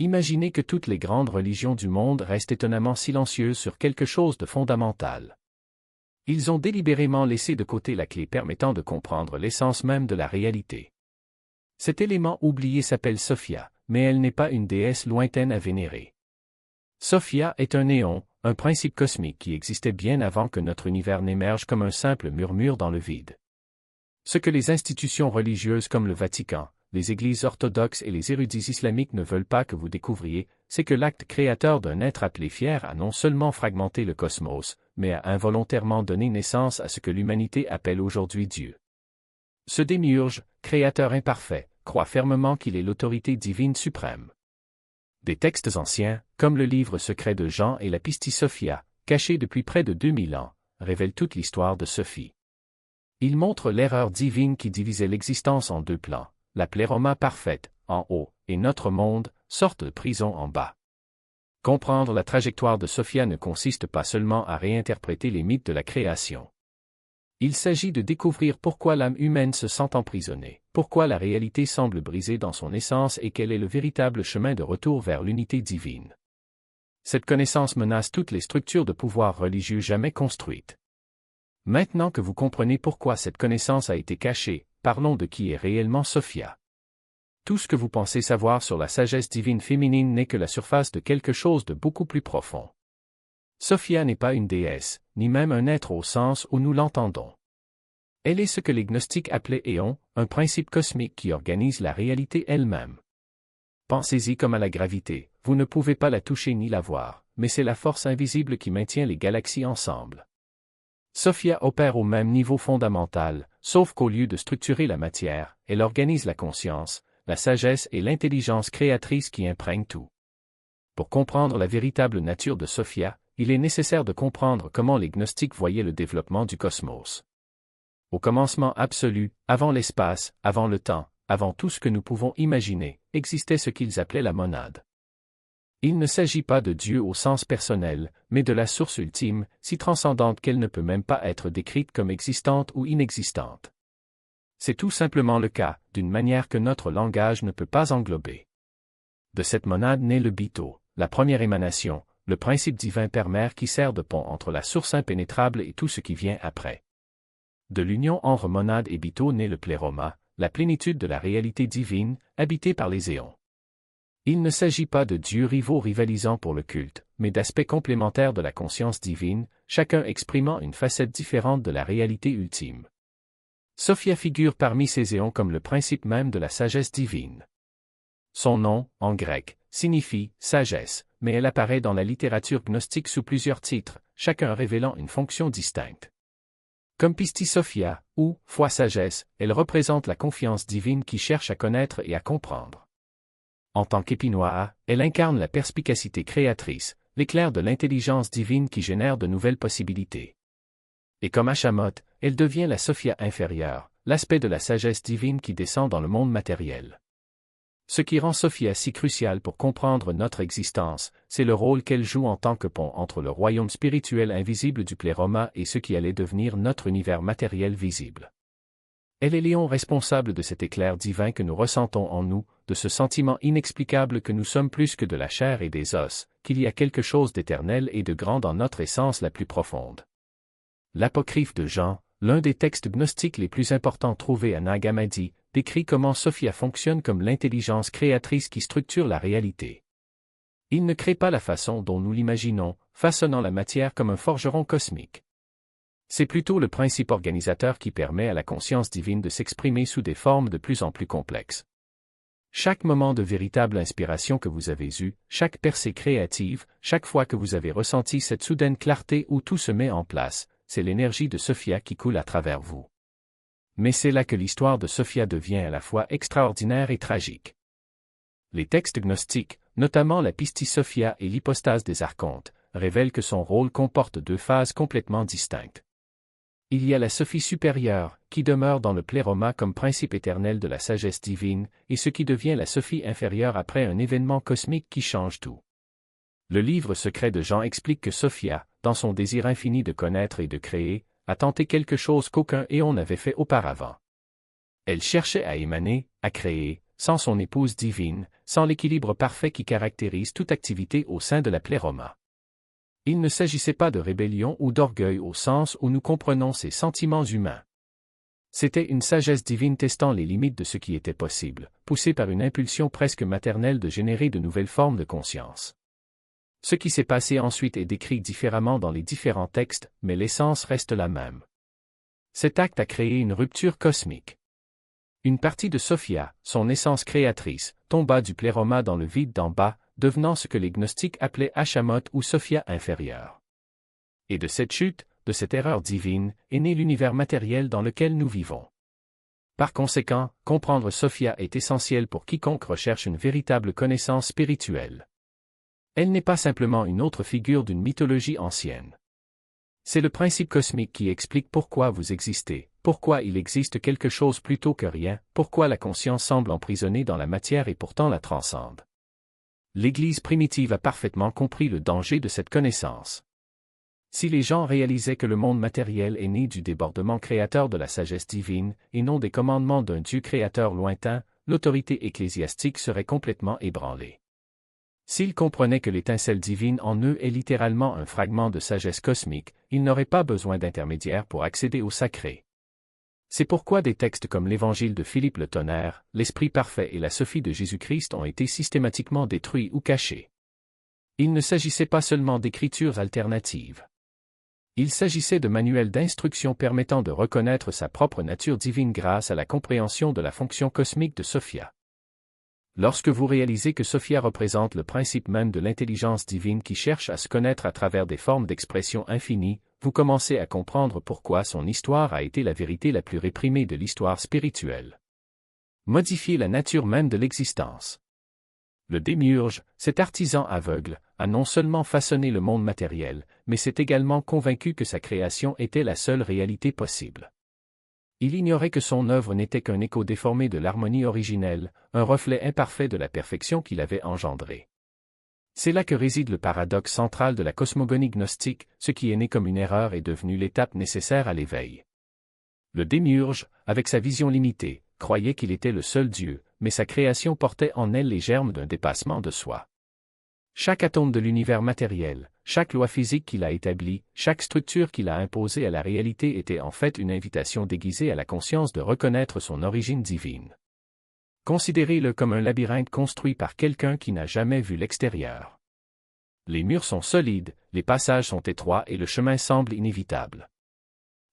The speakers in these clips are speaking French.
Imaginez que toutes les grandes religions du monde restent étonnamment silencieuses sur quelque chose de fondamental. Ils ont délibérément laissé de côté la clé permettant de comprendre l'essence même de la réalité. Cet élément oublié s'appelle Sophia, mais elle n'est pas une déesse lointaine à vénérer. Sophia est un néon, un principe cosmique qui existait bien avant que notre univers n'émerge comme un simple murmure dans le vide. Ce que les institutions religieuses comme le Vatican, les églises orthodoxes et les érudits islamiques ne veulent pas que vous découvriez, c'est que l'acte créateur d'un être appelé fier a non seulement fragmenté le cosmos, mais a involontairement donné naissance à ce que l'humanité appelle aujourd'hui Dieu. Ce démiurge, créateur imparfait, croit fermement qu'il est l'autorité divine suprême. Des textes anciens, comme le livre secret de Jean et la Pistis Sophia, cachés depuis près de 2000 ans, révèlent toute l'histoire de Sophie. Ils montrent l'erreur divine qui divisait l'existence en deux plans, la pléroma parfaite, en haut, et notre monde, sorte de prison en bas. Comprendre la trajectoire de Sophia ne consiste pas seulement à réinterpréter les mythes de la création. Il s'agit de découvrir pourquoi l'âme humaine se sent emprisonnée, pourquoi la réalité semble brisée dans son essence et quel est le véritable chemin de retour vers l'unité divine. Cette connaissance menace toutes les structures de pouvoir religieux jamais construites. Maintenant que vous comprenez pourquoi cette connaissance a été cachée, parlons de qui est réellement Sophia. Tout ce que vous pensez savoir sur la sagesse divine féminine n'est que la surface de quelque chose de beaucoup plus profond. Sophia n'est pas une déesse, ni même un être au sens où nous l'entendons. Elle est ce que les gnostiques appelaient éon, un principe cosmique qui organise la réalité elle-même. Pensez-y comme à la gravité, vous ne pouvez pas la toucher ni la voir, mais c'est la force invisible qui maintient les galaxies ensemble. Sophia opère au même niveau fondamental, sauf qu'au lieu de structurer la matière, elle organise la conscience, la sagesse et l'intelligence créatrice qui imprègnent tout. Pour comprendre la véritable nature de Sophia, il est nécessaire de comprendre comment les gnostiques voyaient le développement du cosmos. Au commencement absolu, avant l'espace, avant le temps, avant tout ce que nous pouvons imaginer, existait ce qu'ils appelaient la monade. Il ne s'agit pas de Dieu au sens personnel, mais de la source ultime, si transcendante qu'elle ne peut même pas être décrite comme existante ou inexistante. C'est tout simplement le cas, d'une manière que notre langage ne peut pas englober. De cette monade naît le Bitô, la première émanation, le principe divin père-mère qui sert de pont entre la source impénétrable et tout ce qui vient après. De l'union entre monade et Bitô naît le pléroma, la plénitude de la réalité divine, habitée par les éons. Il ne s'agit pas de dieux rivaux rivalisant pour le culte, mais d'aspects complémentaires de la conscience divine, chacun exprimant une facette différente de la réalité ultime. Sophia figure parmi ces éons comme le principe même de la sagesse divine. Son nom, en grec, signifie « sagesse », mais elle apparaît dans la littérature gnostique sous plusieurs titres, chacun révélant une fonction distincte. Comme Pistis Sophia, ou « foi-sagesse », elle représente la confiance divine qui cherche à connaître et à comprendre. En tant qu'Epinoa, elle incarne la perspicacité créatrice, l'éclair de l'intelligence divine qui génère de nouvelles possibilités. Et comme Achamot, elle devient la Sophia inférieure, l'aspect de la sagesse divine qui descend dans le monde matériel. Ce qui rend Sophia si cruciale pour comprendre notre existence, c'est le rôle qu'elle joue en tant que pont entre le royaume spirituel invisible du pléroma et ce qui allait devenir notre univers matériel visible. Elle est l'éon responsable de cet éclair divin que nous ressentons en nous, de ce sentiment inexplicable que nous sommes plus que de la chair et des os, qu'il y a quelque chose d'éternel et de grand dans notre essence la plus profonde. L'apocryphe de Jean, l'un des textes gnostiques les plus importants trouvés à Nag Hammadi, décrit comment Sophia fonctionne comme l'intelligence créatrice qui structure la réalité. Il ne crée pas la façon dont nous l'imaginons, façonnant la matière comme un forgeron cosmique. C'est plutôt le principe organisateur qui permet à la conscience divine de s'exprimer sous des formes de plus en plus complexes. Chaque moment de véritable inspiration que vous avez eu, chaque percée créative, chaque fois que vous avez ressenti cette soudaine clarté où tout se met en place, c'est l'énergie de Sophia qui coule à travers vous. Mais c'est là que l'histoire de Sophia devient à la fois extraordinaire et tragique. Les textes gnostiques, notamment la Pistis Sophia et l'hypostase des archontes, révèlent que son rôle comporte deux phases complètement distinctes. Il y a la Sophie supérieure, qui demeure dans le pléroma comme principe éternel de la sagesse divine, et ce qui devient la Sophie inférieure après un événement cosmique qui change tout. Le livre secret de Jean explique que Sophia, dans son désir infini de connaître et de créer, a tenté quelque chose qu'aucun éon n'avait fait auparavant. Elle cherchait à émaner, à créer, sans son épouse divine, sans l'équilibre parfait qui caractérise toute activité au sein de la pléroma. Il ne s'agissait pas de rébellion ou d'orgueil au sens où nous comprenons ces sentiments humains. C'était une sagesse divine testant les limites de ce qui était possible, poussée par une impulsion presque maternelle de générer de nouvelles formes de conscience. Ce qui s'est passé ensuite est décrit différemment dans les différents textes, mais l'essence reste la même. Cet acte a créé une rupture cosmique. Une partie de Sophia, son essence créatrice, tomba du pléroma dans le vide d'en bas, devenant ce que les gnostiques appelaient Hachamot ou Sophia inférieure. Et de cette chute, de cette erreur divine, est né l'univers matériel dans lequel nous vivons. Par conséquent, comprendre Sophia est essentiel pour quiconque recherche une véritable connaissance spirituelle. Elle n'est pas simplement une autre figure d'une mythologie ancienne. C'est le principe cosmique qui explique pourquoi vous existez, pourquoi il existe quelque chose plutôt que rien, pourquoi la conscience semble emprisonnée dans la matière et pourtant la transcende. L'Église primitive a parfaitement compris le danger de cette connaissance. Si les gens réalisaient que le monde matériel est né du débordement créateur de la sagesse divine, et non des commandements d'un Dieu créateur lointain, l'autorité ecclésiastique serait complètement ébranlée. S'ils comprenaient que l'étincelle divine en eux est littéralement un fragment de sagesse cosmique, ils n'auraient pas besoin d'intermédiaire pour accéder au sacré. C'est pourquoi des textes comme l'Évangile de Philippe le Tonnerre, l'Esprit parfait et la Sophie de Jésus-Christ ont été systématiquement détruits ou cachés. Il ne s'agissait pas seulement d'écritures alternatives. Il s'agissait de manuels d'instruction permettant de reconnaître sa propre nature divine grâce à la compréhension de la fonction cosmique de Sophia. Lorsque vous réalisez que Sophia représente le principe même de l'intelligence divine qui cherche à se connaître à travers des formes d'expression infinies, vous commencez à comprendre pourquoi son histoire a été la vérité la plus réprimée de l'histoire spirituelle. Modifier la nature même de l'existence. Le démiurge, cet artisan aveugle, a non seulement façonné le monde matériel, mais s'est également convaincu que sa création était la seule réalité possible. Il ignorait que son œuvre n'était qu'un écho déformé de l'harmonie originelle, un reflet imparfait de la perfection qu'il avait engendrée. C'est là que réside le paradoxe central de la cosmogonie gnostique, ce qui est né comme une erreur est devenu l'étape nécessaire à l'éveil. Le démiurge, avec sa vision limitée, croyait qu'il était le seul Dieu, mais sa création portait en elle les germes d'un dépassement de soi. Chaque atome de l'univers matériel, chaque loi physique qu'il a établie, chaque structure qu'il a imposée à la réalité était en fait une invitation déguisée à la conscience de reconnaître son origine divine. Considérez-le comme un labyrinthe construit par quelqu'un qui n'a jamais vu l'extérieur. Les murs sont solides, les passages sont étroits et le chemin semble inévitable.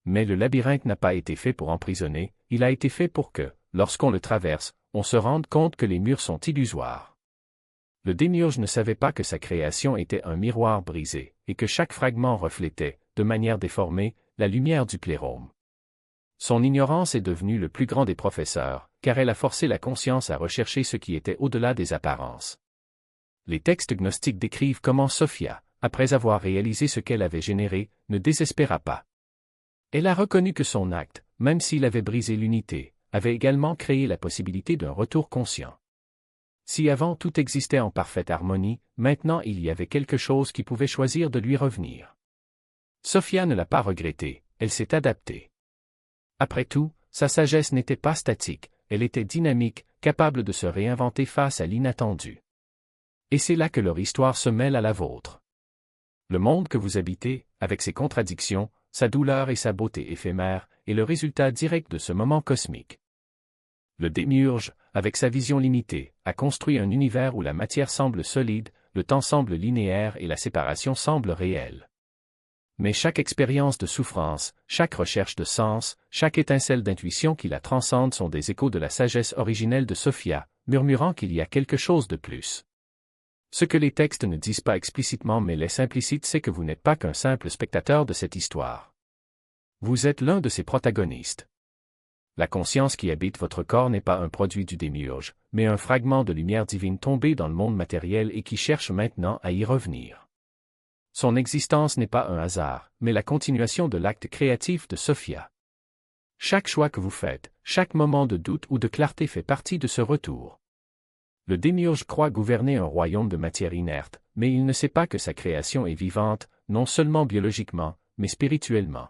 Mais le labyrinthe n'a pas été fait pour emprisonner, il a été fait pour que, lorsqu'on le traverse, on se rende compte que les murs sont illusoires. Le démiurge ne savait pas que sa création était un miroir brisé, et que chaque fragment reflétait, de manière déformée, la lumière du plérôme. Son ignorance est devenue le plus grand des professeurs, car elle a forcé la conscience à rechercher ce qui était au-delà des apparences. Les textes gnostiques décrivent comment Sophia, après avoir réalisé ce qu'elle avait généré, ne désespéra pas. Elle a reconnu que son acte, même s'il avait brisé l'unité, avait également créé la possibilité d'un retour conscient. Si avant tout existait en parfaite harmonie, maintenant il y avait quelque chose qui pouvait choisir de lui revenir. Sophia ne l'a pas regretté, elle s'est adaptée. Après tout, sa sagesse n'était pas statique, elle était dynamique, capable de se réinventer face à l'inattendu. Et c'est là que leur histoire se mêle à la vôtre. Le monde que vous habitez, avec ses contradictions, sa douleur et sa beauté éphémère, est le résultat direct de ce moment cosmique. Le démiurge, avec sa vision limitée, a construit un univers où la matière semble solide, le temps semble linéaire et la séparation semble réelle. Mais chaque expérience de souffrance, chaque recherche de sens, chaque étincelle d'intuition qui la transcende sont des échos de la sagesse originelle de Sophia, murmurant qu'il y a quelque chose de plus. Ce que les textes ne disent pas explicitement mais laissent implicite, c'est que vous n'êtes pas qu'un simple spectateur de cette histoire. Vous êtes l'un de ses protagonistes. La conscience qui habite votre corps n'est pas un produit du démiurge, mais un fragment de lumière divine tombé dans le monde matériel et qui cherche maintenant à y revenir. Son existence n'est pas un hasard, mais la continuation de l'acte créatif de Sophia. Chaque choix que vous faites, chaque moment de doute ou de clarté fait partie de ce retour. Le démiurge croit gouverner un royaume de matière inerte, mais il ne sait pas que sa création est vivante, non seulement biologiquement, mais spirituellement.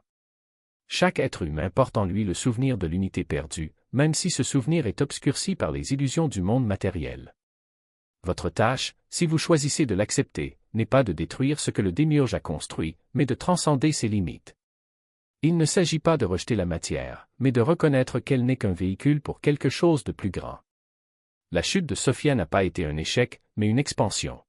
Chaque être humain porte en lui le souvenir de l'unité perdue, même si ce souvenir est obscurci par les illusions du monde matériel. Votre tâche, si vous choisissez de l'accepter, n'est pas de détruire ce que le démiurge a construit, mais de transcender ses limites. Il ne s'agit pas de rejeter la matière, mais de reconnaître qu'elle n'est qu'un véhicule pour quelque chose de plus grand. La chute de Sophia n'a pas été un échec, mais une expansion.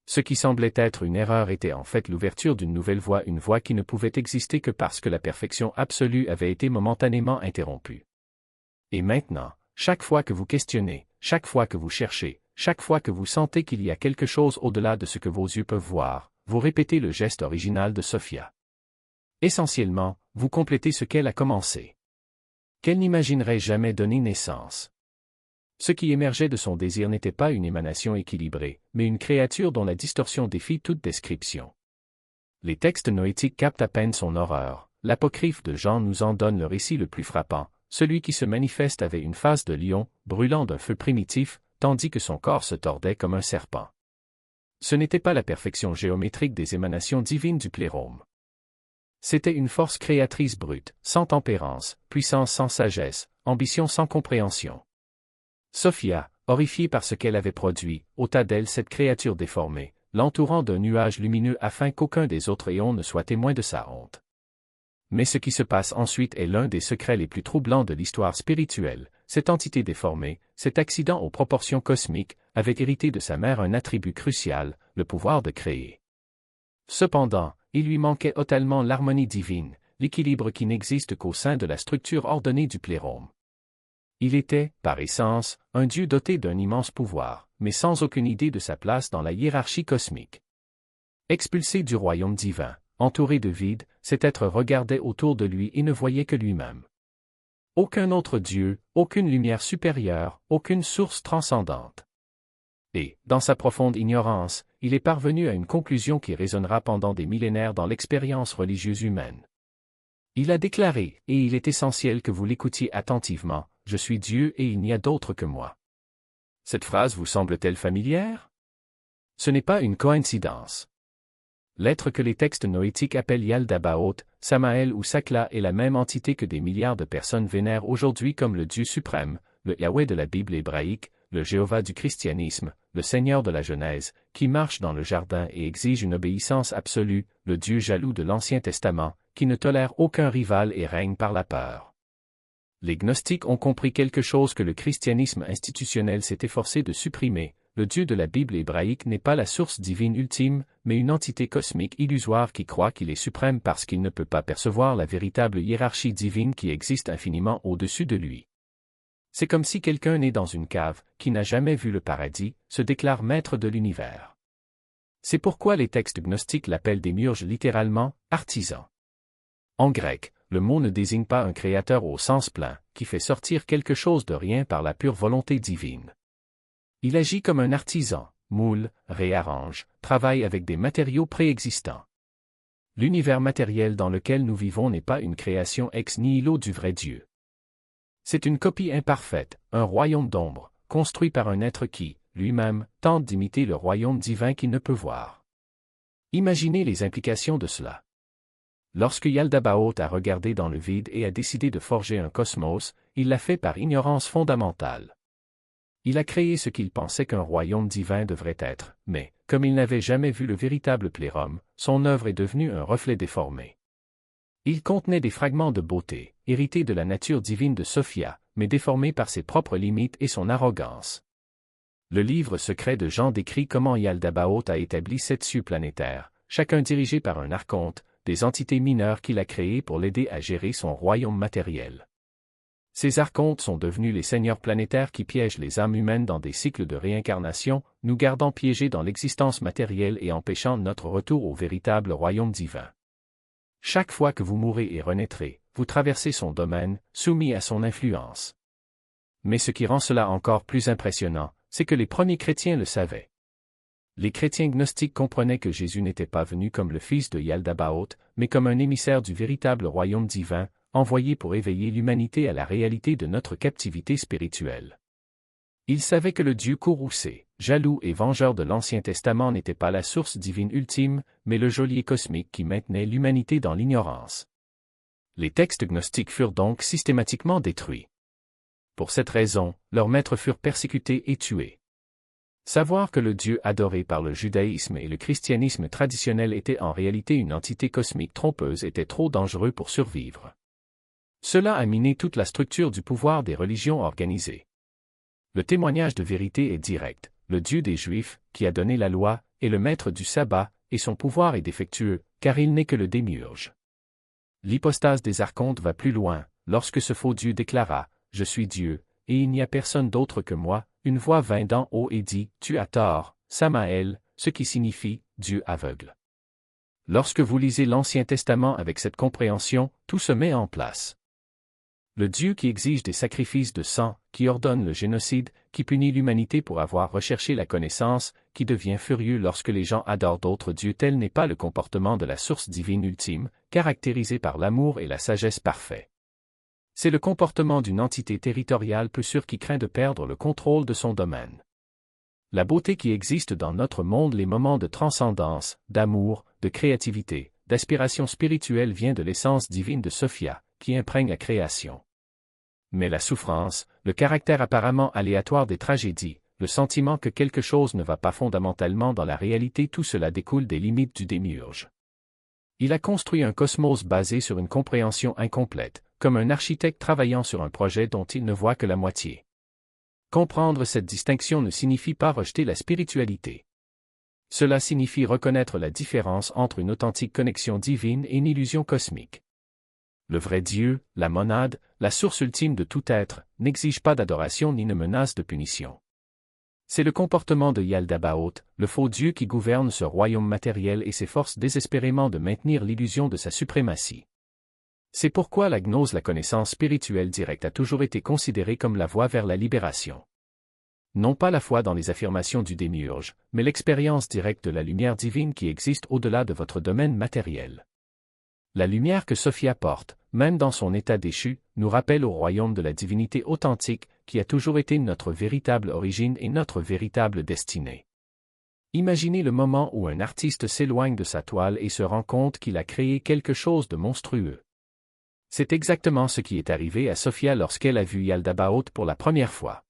Ce qui semblait être une erreur était en fait l'ouverture d'une nouvelle voie, une voie qui ne pouvait exister que parce que la perfection absolue avait été momentanément interrompue. Et maintenant, chaque fois que vous questionnez, chaque fois que vous cherchez, chaque fois que vous sentez qu'il y a quelque chose au-delà de ce que vos yeux peuvent voir, vous répétez le geste original de Sophia. Essentiellement, vous complétez ce qu'elle a commencé. Qu'elle n'imaginerait jamais donner naissance. Ce qui émergeait de son désir n'était pas une émanation équilibrée, mais une créature dont la distorsion défie toute description. Les textes noétiques captent à peine son horreur. L'apocryphe de Jean nous en donne le récit le plus frappant. Celui qui se manifeste avait une face de lion, brûlant d'un feu primitif, tandis que son corps se tordait comme un serpent. Ce n'était pas la perfection géométrique des émanations divines du plérôme. C'était une force créatrice brute, sans tempérance, puissance sans sagesse, ambition sans compréhension. Sophia, horrifiée par ce qu'elle avait produit, ôta d'elle cette créature déformée, l'entourant d'un nuage lumineux afin qu'aucun des autres éons ne soit témoin de sa honte. Mais ce qui se passe ensuite est l'un des secrets les plus troublants de l'histoire spirituelle. Cette entité déformée, cet accident aux proportions cosmiques, avait hérité de sa mère un attribut crucial, le pouvoir de créer. Cependant, il lui manquait totalement l'harmonie divine, l'équilibre qui n'existe qu'au sein de la structure ordonnée du plérôme. Il était, par essence, un dieu doté d'un immense pouvoir, mais sans aucune idée de sa place dans la hiérarchie cosmique. Expulsé du royaume divin, entouré de vide, cet être regardait autour de lui et ne voyait que lui-même. Aucun autre dieu, aucune lumière supérieure, aucune source transcendante. Et, dans sa profonde ignorance, il est parvenu à une conclusion qui résonnera pendant des millénaires dans l'expérience religieuse humaine. Il a déclaré, et il est essentiel que vous l'écoutiez attentivement, « Je suis Dieu et il n'y a d'autre que moi ». Cette phrase vous semble-t-elle familière? Ce n'est pas une coïncidence. L'être que les textes noétiques appellent Yaldabaoth, Samael ou Sakla est la même entité que des milliards de personnes vénèrent aujourd'hui comme le Dieu suprême, le Yahweh de la Bible hébraïque, le Jéhovah du christianisme, le Seigneur de la Genèse, qui marche dans le jardin et exige une obéissance absolue, le Dieu jaloux de l'Ancien Testament, qui ne tolère aucun rival et règne par la peur. Les gnostiques ont compris quelque chose que le christianisme institutionnel s'est efforcé de supprimer. Le Dieu de la Bible hébraïque n'est pas la source divine ultime, mais une entité cosmique illusoire qui croit qu'il est suprême parce qu'il ne peut pas percevoir la véritable hiérarchie divine qui existe infiniment au-dessus de lui. C'est comme si quelqu'un né dans une cave, qui n'a jamais vu le paradis, se déclare maître de l'univers. C'est pourquoi les textes gnostiques l'appellent démiurge littéralement « artisan ». En grec, le mot ne désigne pas un créateur au sens plein, qui fait sortir quelque chose de rien par la pure volonté divine. Il agit comme un artisan, moule, réarrange, travaille avec des matériaux préexistants. L'univers matériel dans lequel nous vivons n'est pas une création ex nihilo du vrai Dieu. C'est une copie imparfaite, un royaume d'ombre, construit par un être qui, lui-même, tente d'imiter le royaume divin qu'il ne peut voir. Imaginez les implications de cela. Lorsque Yaldabaoth a regardé dans le vide et a décidé de forger un cosmos, il l'a fait par ignorance fondamentale. Il a créé ce qu'il pensait qu'un royaume divin devrait être, mais, comme il n'avait jamais vu le véritable plérôme, son œuvre est devenue un reflet déformé. Il contenait des fragments de beauté, hérités de la nature divine de Sophia, mais déformés par ses propres limites et son arrogance. Le livre secret de Jean décrit comment Yaldabaoth a établi 7 cieux planétaires, chacun dirigé par un archonte, des entités mineures qu'il a créées pour l'aider à gérer son royaume matériel. Ces archontes sont devenus les seigneurs planétaires qui piègent les âmes humaines dans des cycles de réincarnation, nous gardant piégés dans l'existence matérielle et empêchant notre retour au véritable royaume divin. Chaque fois que vous mourrez et renaîtrez, vous traversez son domaine, soumis à son influence. Mais ce qui rend cela encore plus impressionnant, c'est que les premiers chrétiens le savaient. Les chrétiens gnostiques comprenaient que Jésus n'était pas venu comme le fils de Yaldabaoth, mais comme un émissaire du véritable royaume divin, envoyé pour éveiller l'humanité à la réalité de notre captivité spirituelle. Ils savaient que le Dieu courroucé, jaloux et vengeur de l'Ancien Testament n'était pas la source divine ultime, mais le geôlier cosmique qui maintenait l'humanité dans l'ignorance. Les textes gnostiques furent donc systématiquement détruits. Pour cette raison, leurs maîtres furent persécutés et tués. Savoir que le Dieu adoré par le judaïsme et le christianisme traditionnel était en réalité une entité cosmique trompeuse était trop dangereux pour survivre. Cela a miné toute la structure du pouvoir des religions organisées. Le témoignage de vérité est direct. Le Dieu des Juifs, qui a donné la loi, est le maître du sabbat, et son pouvoir est défectueux, car il n'est que le démiurge. L'hypostase des archontes va plus loin, lorsque ce faux Dieu déclara « Je suis Dieu, et il n'y a personne d'autre que moi », une voix vint d'en haut et dit « Tu as tort, Samaël », ce qui signifie « Dieu aveugle ». Lorsque vous lisez l'Ancien Testament avec cette compréhension, tout se met en place. Le Dieu qui exige des sacrifices de sang, qui ordonne le génocide, qui punit l'humanité pour avoir recherché la connaissance, qui devient furieux lorsque les gens adorent d'autres dieux, tel n'est pas le comportement de la source divine ultime, caractérisée par l'amour et la sagesse parfaits. C'est le comportement d'une entité territoriale peu sûre qui craint de perdre le contrôle de son domaine. La beauté qui existe dans notre monde, les moments de transcendance, d'amour, de créativité, d'aspiration spirituelle vient de l'essence divine de Sophia, qui imprègne la création. Mais la souffrance, le caractère apparemment aléatoire des tragédies, le sentiment que quelque chose ne va pas fondamentalement dans la réalité, tout cela découle des limites du démiurge. Il a construit un cosmos basé sur une compréhension incomplète, comme un architecte travaillant sur un projet dont il ne voit que la moitié. Comprendre cette distinction ne signifie pas rejeter la spiritualité. Cela signifie reconnaître la différence entre une authentique connexion divine et une illusion cosmique. Le vrai Dieu, la monade, la source ultime de tout être, n'exige pas d'adoration ni ne menace de punition. C'est le comportement de Yaldabaoth, le faux Dieu qui gouverne ce royaume matériel et s'efforce désespérément de maintenir l'illusion de sa suprématie. C'est pourquoi la gnose, la connaissance spirituelle directe, a toujours été considérée comme la voie vers la libération. Non pas la foi dans les affirmations du démiurge, mais l'expérience directe de la lumière divine qui existe au-delà de votre domaine matériel. La lumière que Sophia porte, même dans son état déchu, nous rappelle au royaume de la divinité authentique, qui a toujours été notre véritable origine et notre véritable destinée. Imaginez le moment où un artiste s'éloigne de sa toile et se rend compte qu'il a créé quelque chose de monstrueux. C'est exactement ce qui est arrivé à Sophia lorsqu'elle a vu Yaldabaoth pour la première fois.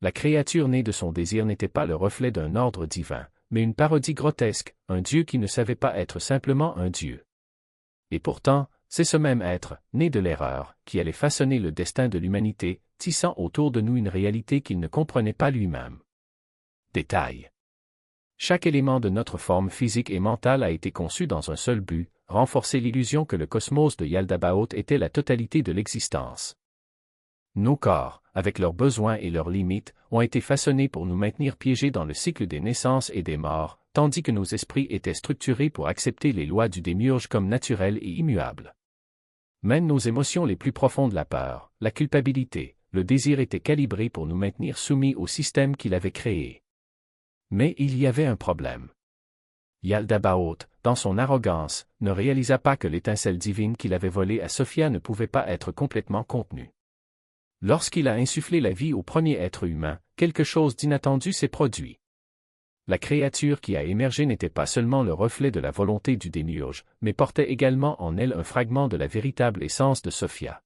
La créature née de son désir n'était pas le reflet d'un ordre divin, mais une parodie grotesque, un Dieu qui ne savait pas être simplement un Dieu. Et pourtant, c'est ce même être, né de l'erreur, qui allait façonner le destin de l'humanité, tissant autour de nous une réalité qu'il ne comprenait pas lui-même. Détail. Chaque élément de notre forme physique et mentale a été conçu dans un seul but, renforcer l'illusion que le cosmos de Yaldabaoth était la totalité de l'existence. Nos corps, avec leurs besoins et leurs limites, ont été façonnés pour nous maintenir piégés dans le cycle des naissances et des morts, tandis que nos esprits étaient structurés pour accepter les lois du démiurge comme naturelles et immuables. Même nos émotions les plus profondes, la peur, la culpabilité, le désir étaient calibrés pour nous maintenir soumis au système qu'il avait créé. Mais il y avait un problème. Yaldabaoth, dans son arrogance, ne réalisa pas que l'étincelle divine qu'il avait volée à Sophia ne pouvait pas être complètement contenue. Lorsqu'il a insufflé la vie au premier être humain, quelque chose d'inattendu s'est produit. La créature qui a émergé n'était pas seulement le reflet de la volonté du démiurge, mais portait également en elle un fragment de la véritable essence de Sophia.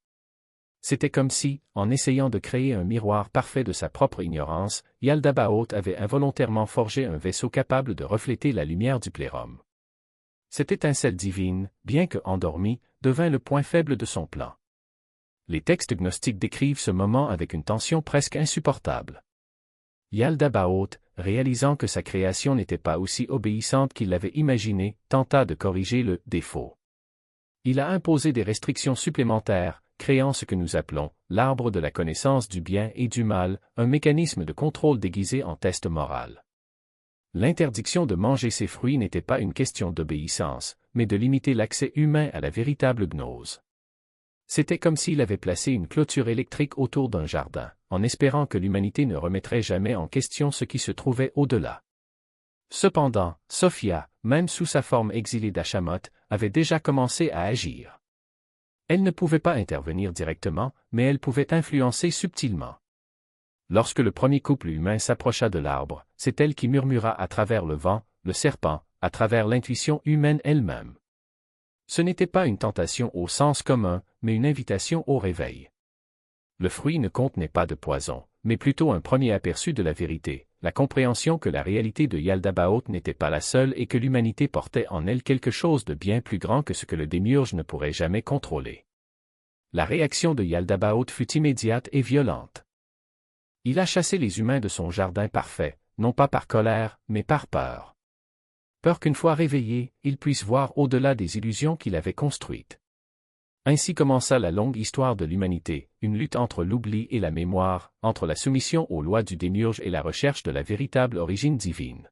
C'était comme si, en essayant de créer un miroir parfait de sa propre ignorance, Yaldabaoth avait involontairement forgé un vaisseau capable de refléter la lumière du plérum. Cette étincelle divine, bien que endormie, devint le point faible de son plan. Les textes gnostiques décrivent ce moment avec une tension presque insupportable. Yaldabaoth, réalisant que sa création n'était pas aussi obéissante qu'il l'avait imaginé, tenta de corriger le « défaut ». Il a imposé des restrictions supplémentaires, créant ce que nous appelons l'arbre de la connaissance du bien et du mal, un mécanisme de contrôle déguisé en test moral. L'interdiction de manger ces fruits n'était pas une question d'obéissance, mais de limiter l'accès humain à la véritable gnose. C'était comme s'il avait placé une clôture électrique autour d'un jardin, en espérant que l'humanité ne remettrait jamais en question ce qui se trouvait au-delà. Cependant, Sophia, même sous sa forme exilée d'Hashamot, avait déjà commencé à agir. Elle ne pouvait pas intervenir directement, mais elle pouvait influencer subtilement. Lorsque le premier couple humain s'approcha de l'arbre, c'est elle qui murmura à travers le vent, le serpent, à travers l'intuition humaine elle-même. Ce n'était pas une tentation au sens commun, mais une invitation au réveil. Le fruit ne contenait pas de poison, mais plutôt un premier aperçu de la vérité, la compréhension que la réalité de Yaldabaoth n'était pas la seule et que l'humanité portait en elle quelque chose de bien plus grand que ce que le démiurge ne pourrait jamais contrôler. La réaction de Yaldabaoth fut immédiate et violente. Il a chassé les humains de son jardin parfait, non pas par colère, mais par peur. Peur qu'une fois réveillés, ils puissent voir au-delà des illusions qu'il avait construites. Ainsi commença la longue histoire de l'humanité, une lutte entre l'oubli et la mémoire, entre la soumission aux lois du démiurge et la recherche de la véritable origine divine.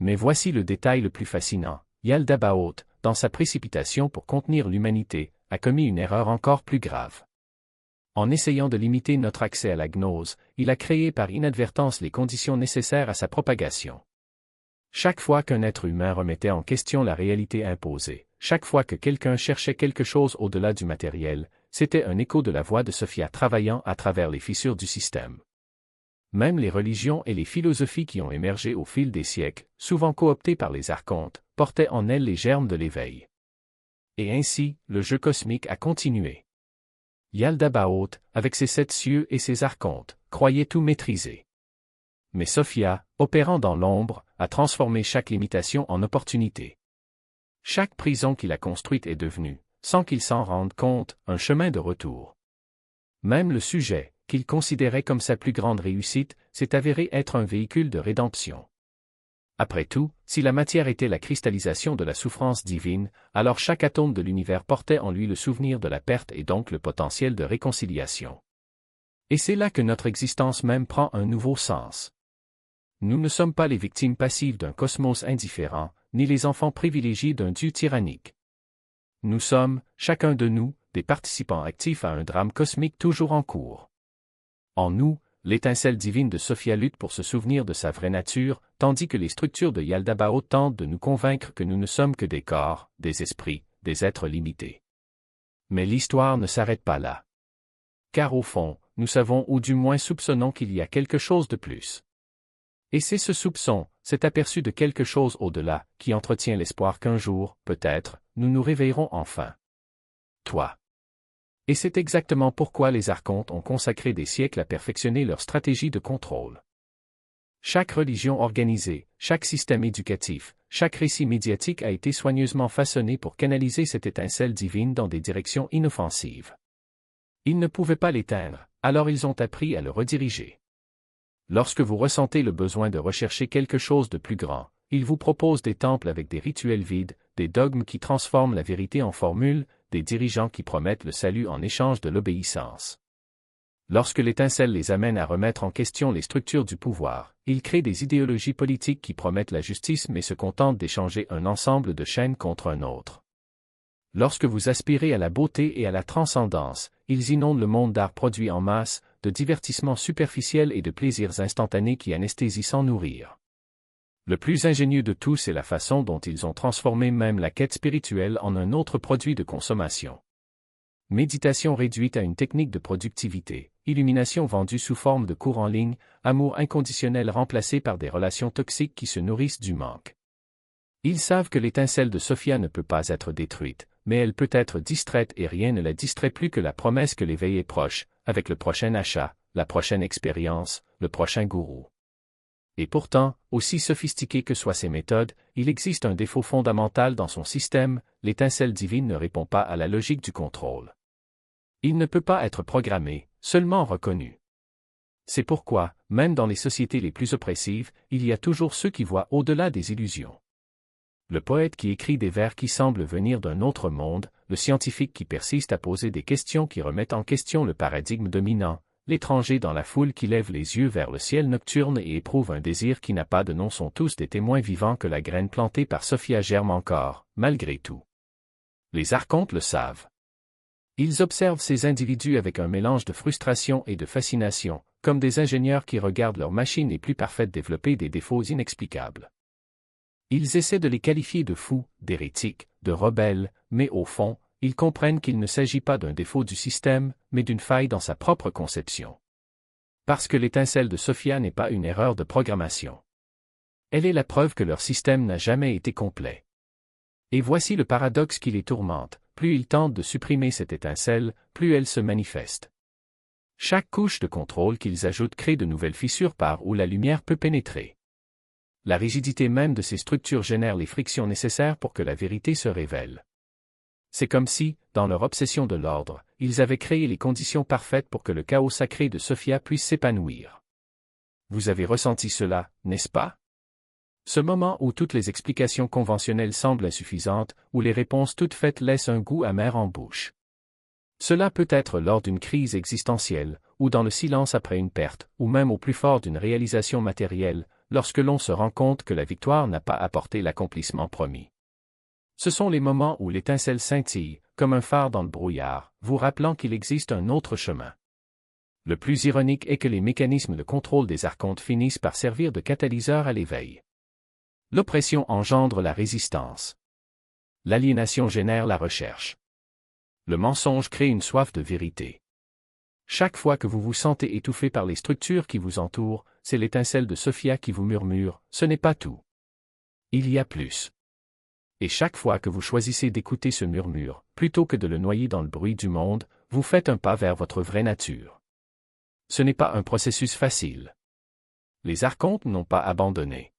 Mais voici le détail le plus fascinant. Yaldabaoth, dans sa précipitation pour contenir l'humanité, a commis une erreur encore plus grave. En essayant de limiter notre accès à la gnose, il a créé par inadvertance les conditions nécessaires à sa propagation. Chaque fois qu'un être humain remettait en question la réalité imposée, chaque fois que quelqu'un cherchait quelque chose au-delà du matériel, c'était un écho de la voix de Sophia travaillant à travers les fissures du système. Même les religions et les philosophies qui ont émergé au fil des siècles, souvent cooptées par les archontes, portaient en elles les germes de l'éveil. Et ainsi, le jeu cosmique a continué. Yaldabaoth, avec ses 7 cieux et ses archontes, croyait tout maîtriser. Mais Sophia, opérant dans l'ombre, a transformé chaque limitation en opportunité. Chaque prison qu'il a construite est devenue, sans qu'il s'en rende compte, un chemin de retour. Même le sujet, qu'il considérait comme sa plus grande réussite, s'est avéré être un véhicule de rédemption. Après tout, si la matière était la cristallisation de la souffrance divine, alors chaque atome de l'univers portait en lui le souvenir de la perte et donc le potentiel de réconciliation. Et c'est là que notre existence même prend un nouveau sens. Nous ne sommes pas les victimes passives d'un cosmos indifférent, ni les enfants privilégiés d'un Dieu tyrannique. Nous sommes, chacun de nous, des participants actifs à un drame cosmique toujours en cours. En nous, l'étincelle divine de Sophia lutte pour se souvenir de sa vraie nature, tandis que les structures de Yaldabaoth tentent de nous convaincre que nous ne sommes que des corps, des esprits, des êtres limités. Mais l'histoire ne s'arrête pas là. Car au fond, nous savons ou du moins soupçonnons qu'il y a quelque chose de plus. Et c'est ce soupçon, cet aperçu de quelque chose au-delà, qui entretient l'espoir qu'un jour, peut-être, nous nous réveillerons enfin. Toi. Et c'est exactement pourquoi les archontes ont consacré des siècles à perfectionner leur stratégie de contrôle. Chaque religion organisée, chaque système éducatif, chaque récit médiatique a été soigneusement façonné pour canaliser cette étincelle divine dans des directions inoffensives. Ils ne pouvaient pas l'éteindre, alors ils ont appris à le rediriger. Lorsque vous ressentez le besoin de rechercher quelque chose de plus grand, ils vous proposent des temples avec des rituels vides, des dogmes qui transforment la vérité en formule, des dirigeants qui promettent le salut en échange de l'obéissance. Lorsque l'étincelle les amène à remettre en question les structures du pouvoir, ils créent des idéologies politiques qui promettent la justice mais se contentent d'échanger un ensemble de chaînes contre un autre. Lorsque vous aspirez à la beauté et à la transcendance, ils inondent le monde d'art produits en masse, de divertissements superficiels et de plaisirs instantanés qui anesthésient sans nourrir. Le plus ingénieux de tous est la façon dont ils ont transformé même la quête spirituelle en un autre produit de consommation. Méditation réduite à une technique de productivité, illumination vendue sous forme de cours en ligne, amour inconditionnel remplacé par des relations toxiques qui se nourrissent du manque. Ils savent que l'étincelle de Sophia ne peut pas être détruite, mais elle peut être distraite et rien ne la distrait plus que la promesse que l'éveil est proche, avec le prochain achat, la prochaine expérience, le prochain gourou. Et pourtant, aussi sophistiquées que soient ces méthodes, il existe un défaut fondamental dans son système, l'étincelle divine ne répond pas à la logique du contrôle. Il ne peut pas être programmé, seulement reconnu. C'est pourquoi, même dans les sociétés les plus oppressives, il y a toujours ceux qui voient au-delà des illusions. Le poète qui écrit des vers qui semblent venir d'un autre monde, le scientifique qui persiste à poser des questions qui remettent en question le paradigme dominant, l'étranger dans la foule qui lève les yeux vers le ciel nocturne et éprouve un désir qui n'a pas de nom sont tous des témoins vivants que la graine plantée par Sophia germe encore, malgré tout. Les archontes le savent. Ils observent ces individus avec un mélange de frustration et de fascination, comme des ingénieurs qui regardent leur machine les plus parfaites développer des défauts inexplicables. Ils essaient de les qualifier de fous, d'hérétiques, de rebelles, mais au fond, ils comprennent qu'il ne s'agit pas d'un défaut du système, mais d'une faille dans sa propre conception. Parce que l'étincelle de Sophia n'est pas une erreur de programmation. Elle est la preuve que leur système n'a jamais été complet. Et voici le paradoxe qui les tourmente, plus ils tentent de supprimer cette étincelle, plus elle se manifeste. Chaque couche de contrôle qu'ils ajoutent crée de nouvelles fissures par où la lumière peut pénétrer. La rigidité même de ces structures génère les frictions nécessaires pour que la vérité se révèle. C'est comme si, dans leur obsession de l'ordre, ils avaient créé les conditions parfaites pour que le chaos sacré de Sophia puisse s'épanouir. Vous avez ressenti cela, n'est-ce pas? Ce moment où toutes les explications conventionnelles semblent insuffisantes, où les réponses toutes faites laissent un goût amer en bouche. Cela peut être lors d'une crise existentielle, ou dans le silence après une perte, ou même au plus fort d'une réalisation matérielle, lorsque l'on se rend compte que la victoire n'a pas apporté l'accomplissement promis. Ce sont les moments où l'étincelle scintille, comme un phare dans le brouillard, vous rappelant qu'il existe un autre chemin. Le plus ironique est que les mécanismes de contrôle des archontes finissent par servir de catalyseur à l'éveil. L'oppression engendre la résistance. L'aliénation génère la recherche. Le mensonge crée une soif de vérité. Chaque fois que vous vous sentez étouffé par les structures qui vous entourent, c'est l'étincelle de Sophia qui vous murmure, ce n'est pas tout. Il y a plus. Et chaque fois que vous choisissez d'écouter ce murmure, plutôt que de le noyer dans le bruit du monde, vous faites un pas vers votre vraie nature. Ce n'est pas un processus facile. Les archontes n'ont pas abandonné.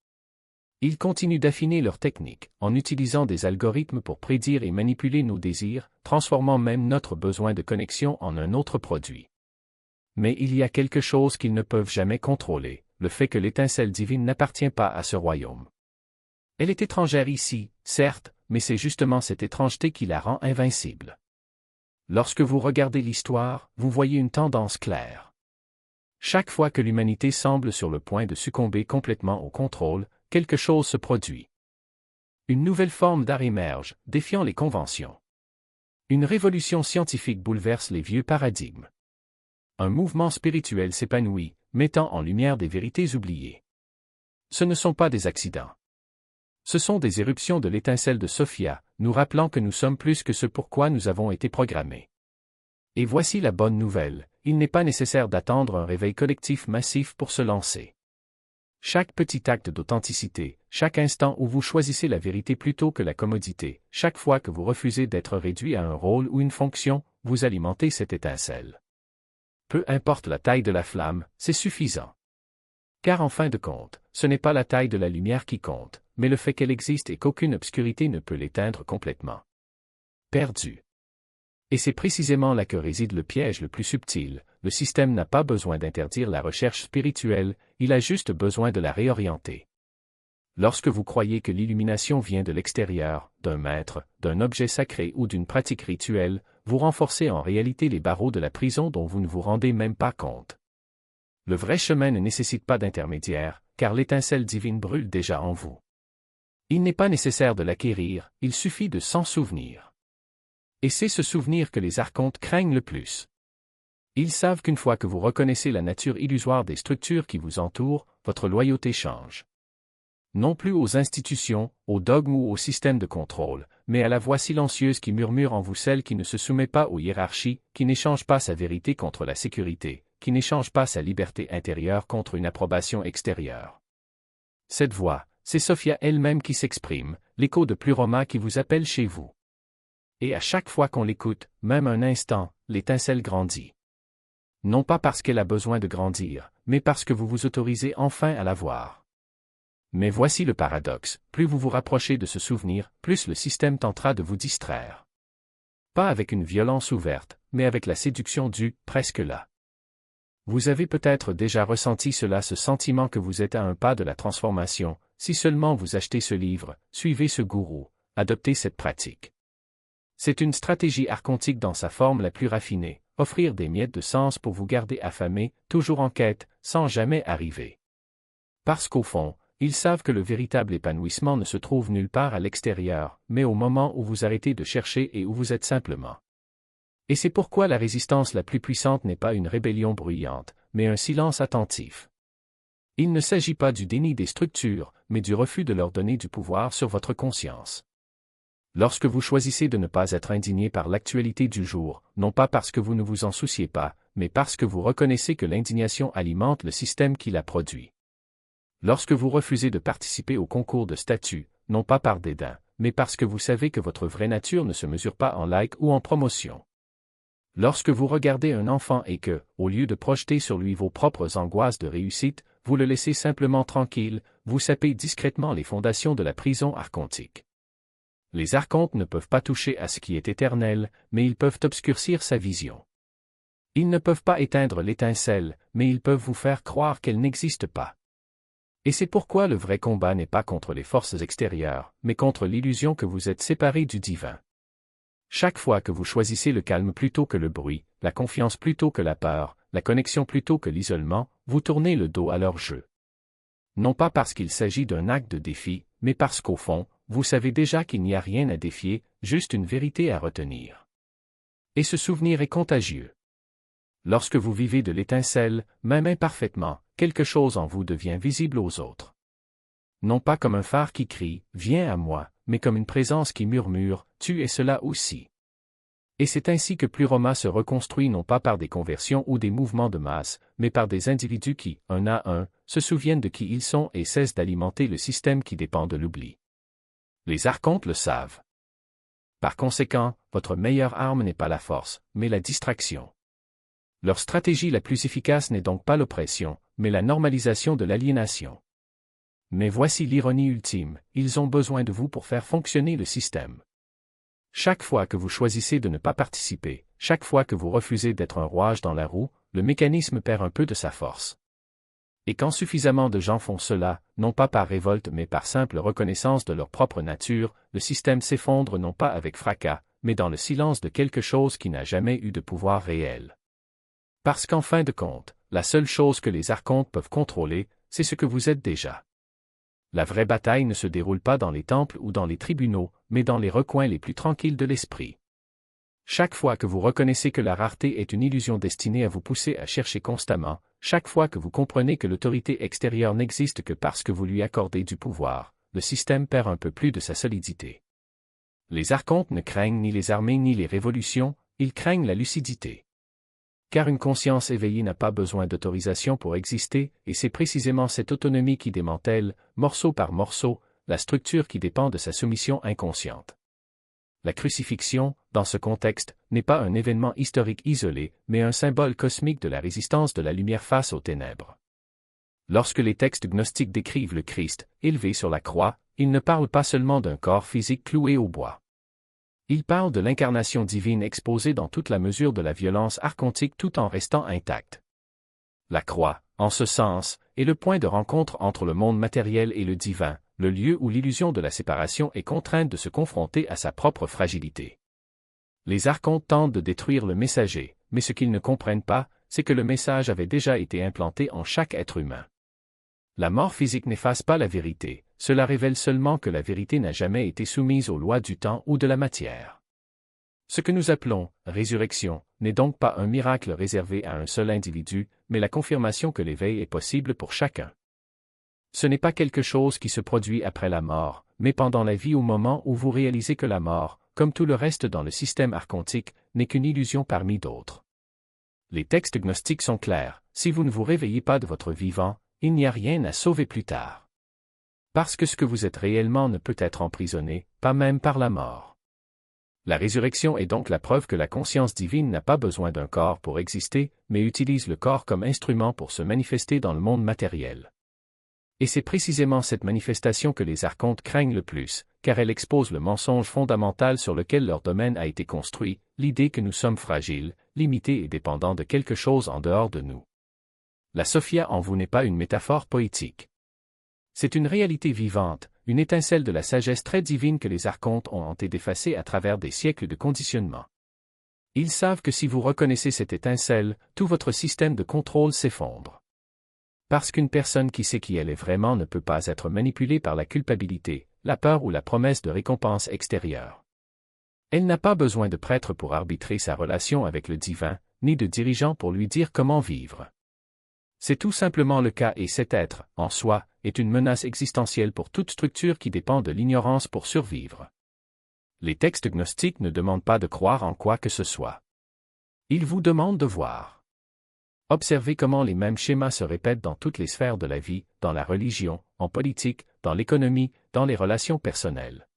Ils continuent d'affiner leur technique, en utilisant des algorithmes pour prédire et manipuler nos désirs, transformant même notre besoin de connexion en un autre produit. Mais il y a quelque chose qu'ils ne peuvent jamais contrôler, le fait que l'étincelle divine n'appartient pas à ce royaume. Elle est étrangère ici, certes, mais c'est justement cette étrangeté qui la rend invincible. Lorsque vous regardez l'histoire, vous voyez une tendance claire. Chaque fois que l'humanité semble sur le point de succomber complètement au contrôle, quelque chose se produit. Une nouvelle forme d'art émerge, défiant les conventions. Une révolution scientifique bouleverse les vieux paradigmes. Un mouvement spirituel s'épanouit, mettant en lumière des vérités oubliées. Ce ne sont pas des accidents. Ce sont des éruptions de l'étincelle de Sophia, nous rappelant que nous sommes plus que ce pourquoi nous avons été programmés. Et voici la bonne nouvelle, il n'est pas nécessaire d'attendre un réveil collectif massif pour se lancer. Chaque petit acte d'authenticité, chaque instant où vous choisissez la vérité plutôt que la commodité, chaque fois que vous refusez d'être réduit à un rôle ou une fonction, vous alimentez cette étincelle. Peu importe la taille de la flamme, c'est suffisant. Car en fin de compte, ce n'est pas la taille de la lumière qui compte, mais le fait qu'elle existe et qu'aucune obscurité ne peut l'éteindre complètement. Perdu. Et c'est précisément là que réside le piège le plus subtil. Le système n'a pas besoin d'interdire la recherche spirituelle, il a juste besoin de la réorienter. Lorsque vous croyez que l'illumination vient de l'extérieur, d'un maître, d'un objet sacré ou d'une pratique rituelle, vous renforcez en réalité les barreaux de la prison dont vous ne vous rendez même pas compte. Le vrai chemin ne nécessite pas d'intermédiaire, car l'étincelle divine brûle déjà en vous. Il n'est pas nécessaire de l'acquérir, il suffit de s'en souvenir. Et c'est ce souvenir que les archontes craignent le plus. Ils savent qu'une fois que vous reconnaissez la nature illusoire des structures qui vous entourent, votre loyauté change. Non plus aux institutions, aux dogmes ou au système de contrôle, mais à la voix silencieuse qui murmure en vous, celle qui ne se soumet pas aux hiérarchies, qui n'échange pas sa vérité contre la sécurité, qui n'échange pas sa liberté intérieure contre une approbation extérieure. Cette voix, c'est Sophia elle-même qui s'exprime, l'écho de Pluroma qui vous appelle chez vous. Et à chaque fois qu'on l'écoute, même un instant, l'étincelle grandit. Non pas parce qu'elle a besoin de grandir, mais parce que vous vous autorisez enfin à la voir. Mais voici le paradoxe, plus vous vous rapprochez de ce souvenir, plus le système tentera de vous distraire. Pas avec une violence ouverte, mais avec la séduction du « presque là ». Vous avez peut-être déjà ressenti cela, ce sentiment que vous êtes à un pas de la transformation, si seulement vous achetez ce livre, suivez ce gourou, adoptez cette pratique. C'est une stratégie archontique dans sa forme la plus raffinée, offrir des miettes de sens pour vous garder affamé, toujours en quête, sans jamais arriver. Parce qu'au fond, ils savent que le véritable épanouissement ne se trouve nulle part à l'extérieur, mais au moment où vous arrêtez de chercher et où vous êtes simplement. Et c'est pourquoi la résistance la plus puissante n'est pas une rébellion bruyante, mais un silence attentif. Il ne s'agit pas du déni des structures, mais du refus de leur donner du pouvoir sur votre conscience. Lorsque vous choisissez de ne pas être indigné par l'actualité du jour, non pas parce que vous ne vous en souciez pas, mais parce que vous reconnaissez que l'indignation alimente le système qui la produit. Lorsque vous refusez de participer au concours de statut, non pas par dédain, mais parce que vous savez que votre vraie nature ne se mesure pas en like ou en promotion. Lorsque vous regardez un enfant et que, au lieu de projeter sur lui vos propres angoisses de réussite, vous le laissez simplement tranquille, vous sapez discrètement les fondations de la prison archontique. Les archontes ne peuvent pas toucher à ce qui est éternel, mais ils peuvent obscurcir sa vision. Ils ne peuvent pas éteindre l'étincelle, mais ils peuvent vous faire croire qu'elle n'existe pas. Et c'est pourquoi le vrai combat n'est pas contre les forces extérieures, mais contre l'illusion que vous êtes séparés du divin. Chaque fois que vous choisissez le calme plutôt que le bruit, la confiance plutôt que la peur, la connexion plutôt que l'isolement, vous tournez le dos à leur jeu. Non pas parce qu'il s'agit d'un acte de défi, mais parce qu'au fond, vous savez déjà qu'il n'y a rien à défier, juste une vérité à retenir. Et ce souvenir est contagieux. Lorsque vous vivez de l'étincelle, même imparfaitement, quelque chose en vous devient visible aux autres. Non pas comme un phare qui crie « Viens à moi », mais comme une présence qui murmure « Tu es cela aussi ». Et c'est ainsi que Pluroma se reconstruit non pas par des conversions ou des mouvements de masse, mais par des individus qui, un à un, se souviennent de qui ils sont et cessent d'alimenter le système qui dépend de l'oubli. Les archontes le savent. Par conséquent, votre meilleure arme n'est pas la force, mais la distraction. Leur stratégie la plus efficace n'est donc pas l'oppression, mais la normalisation de l'aliénation. Mais voici l'ironie ultime, ils ont besoin de vous pour faire fonctionner le système. Chaque fois que vous choisissez de ne pas participer, chaque fois que vous refusez d'être un rouage dans la roue, le mécanisme perd un peu de sa force. Et quand suffisamment de gens font cela, non pas par révolte mais par simple reconnaissance de leur propre nature, le système s'effondre non pas avec fracas, mais dans le silence de quelque chose qui n'a jamais eu de pouvoir réel. Parce qu'en fin de compte, la seule chose que les archontes peuvent contrôler, c'est ce que vous êtes déjà. La vraie bataille ne se déroule pas dans les temples ou dans les tribunaux, mais dans les recoins les plus tranquilles de l'esprit. Chaque fois que vous reconnaissez que la rareté est une illusion destinée à vous pousser à chercher constamment, chaque fois que vous comprenez que l'autorité extérieure n'existe que parce que vous lui accordez du pouvoir, le système perd un peu plus de sa solidité. Les archontes ne craignent ni les armées ni les révolutions, ils craignent la lucidité. Car une conscience éveillée n'a pas besoin d'autorisation pour exister, et c'est précisément cette autonomie qui démantèle, morceau par morceau, la structure qui dépend de sa soumission inconsciente. La crucifixion, dans ce contexte, n'est pas un événement historique isolé, mais un symbole cosmique de la résistance de la lumière face aux ténèbres. Lorsque les textes gnostiques décrivent le Christ, élevé sur la croix, ils ne parlent pas seulement d'un corps physique cloué au bois. Il parle de l'incarnation divine exposée dans toute la mesure de la violence archontique tout en restant intacte. La croix, en ce sens, est le point de rencontre entre le monde matériel et le divin, le lieu où l'illusion de la séparation est contrainte de se confronter à sa propre fragilité. Les archontes tentent de détruire le messager, mais ce qu'ils ne comprennent pas, c'est que le message avait déjà été implanté en chaque être humain. La mort physique n'efface pas la vérité. Cela révèle seulement que la vérité n'a jamais été soumise aux lois du temps ou de la matière. Ce que nous appelons « résurrection » n'est donc pas un miracle réservé à un seul individu, mais la confirmation que l'éveil est possible pour chacun. Ce n'est pas quelque chose qui se produit après la mort, mais pendant la vie au moment où vous réalisez que la mort, comme tout le reste dans le système archontique, n'est qu'une illusion parmi d'autres. Les textes gnostiques sont clairs, si vous ne vous réveillez pas de votre vivant, il n'y a rien à sauver plus tard. Parce que ce que vous êtes réellement ne peut être emprisonné, pas même par la mort. La résurrection est donc la preuve que la conscience divine n'a pas besoin d'un corps pour exister, mais utilise le corps comme instrument pour se manifester dans le monde matériel. Et c'est précisément cette manifestation que les archontes craignent le plus, car elle expose le mensonge fondamental sur lequel leur domaine a été construit, l'idée que nous sommes fragiles, limités et dépendants de quelque chose en dehors de nous. La Sophia en vous n'est pas une métaphore poétique. C'est une réalité vivante, une étincelle de la sagesse très divine que les archontes ont tenté d'effacer à travers des siècles de conditionnement. Ils savent que si vous reconnaissez cette étincelle, tout votre système de contrôle s'effondre. Parce qu'une personne qui sait qui elle est vraiment ne peut pas être manipulée par la culpabilité, la peur ou la promesse de récompense extérieure. Elle n'a pas besoin de prêtre pour arbitrer sa relation avec le divin, ni de dirigeant pour lui dire comment vivre. C'est tout simplement le cas et cet être, en soi, est une menace existentielle pour toute structure qui dépend de l'ignorance pour survivre. Les textes gnostiques ne demandent pas de croire en quoi que ce soit. Ils vous demandent de voir. Observez comment les mêmes schémas se répètent dans toutes les sphères de la vie, dans la religion, en politique, dans l'économie, dans les relations personnelles.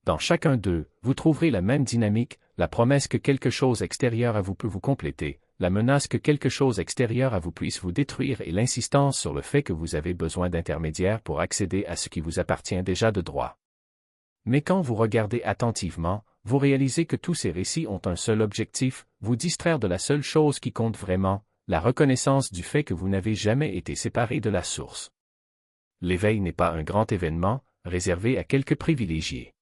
Dans chacun d'eux, vous trouverez la même dynamique, la promesse que quelque chose extérieur à vous peut vous compléter, la menace que quelque chose extérieur à vous puisse vous détruire et l'insistance sur le fait que vous avez besoin d'intermédiaires pour accéder à ce qui vous appartient déjà de droit. Mais quand vous regardez attentivement, vous réalisez que tous ces récits ont un seul objectif, vous distraire de la seule chose qui compte vraiment, la reconnaissance du fait que vous n'avez jamais été séparé de la source. L'éveil n'est pas un grand événement, réservé à quelques privilégiés.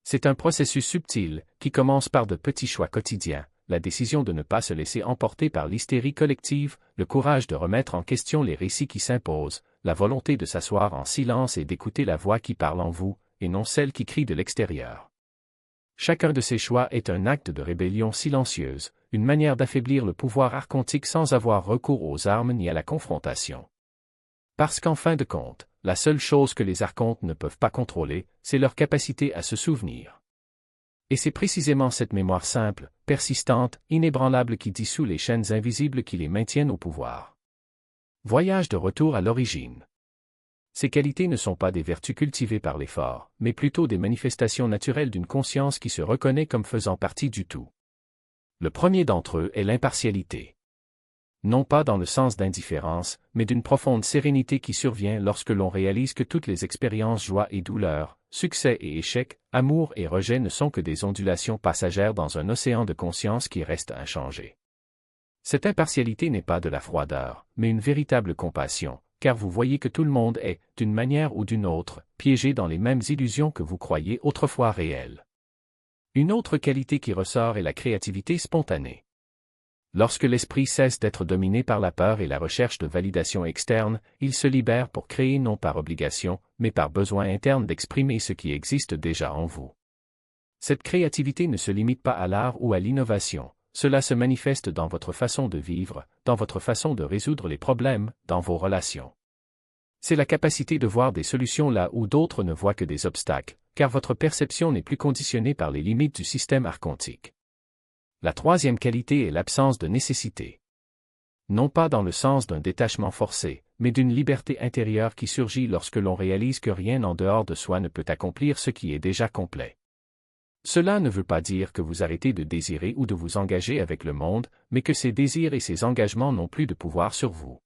C'est un processus subtil, qui commence par de petits choix quotidiens, la décision de ne pas se laisser emporter par l'hystérie collective, le courage de remettre en question les récits qui s'imposent, la volonté de s'asseoir en silence et d'écouter la voix qui parle en vous, et non celle qui crie de l'extérieur. Chacun de ces choix est un acte de rébellion silencieuse, une manière d'affaiblir le pouvoir archontique sans avoir recours aux armes ni à la confrontation. Parce qu'en fin de compte, la seule chose que les archontes ne peuvent pas contrôler, c'est leur capacité à se souvenir. Et c'est précisément cette mémoire simple, persistante, inébranlable qui dissout les chaînes invisibles qui les maintiennent au pouvoir. Voyage de retour à l'origine. Ces qualités ne sont pas des vertus cultivées par l'effort, mais plutôt des manifestations naturelles d'une conscience qui se reconnaît comme faisant partie du tout. Le premier d'entre eux est l'impartialité. Non pas dans le sens d'indifférence, mais d'une profonde sérénité qui survient lorsque l'on réalise que toutes les expériences joie et douleur, succès et échec, amour et rejet ne sont que des ondulations passagères dans un océan de conscience qui reste inchangé. Cette impartialité n'est pas de la froideur, mais une véritable compassion, car vous voyez que tout le monde est, d'une manière ou d'une autre, piégé dans les mêmes illusions que vous croyiez autrefois réelles. Une autre qualité qui ressort est la créativité spontanée. Lorsque l'esprit cesse d'être dominé par la peur et la recherche de validation externe, il se libère pour créer non par obligation, mais par besoin interne d'exprimer ce qui existe déjà en vous. Cette créativité ne se limite pas à l'art ou à l'innovation, cela se manifeste dans votre façon de vivre, dans votre façon de résoudre les problèmes, dans vos relations. C'est la capacité de voir des solutions là où d'autres ne voient que des obstacles, car votre perception n'est plus conditionnée par les limites du système archontique. La troisième qualité est l'absence de nécessité. Non pas dans le sens d'un détachement forcé, mais d'une liberté intérieure qui surgit lorsque l'on réalise que rien en dehors de soi ne peut accomplir ce qui est déjà complet. Cela ne veut pas dire que vous arrêtez de désirer ou de vous engager avec le monde, mais que ces désirs et ces engagements n'ont plus de pouvoir sur vous.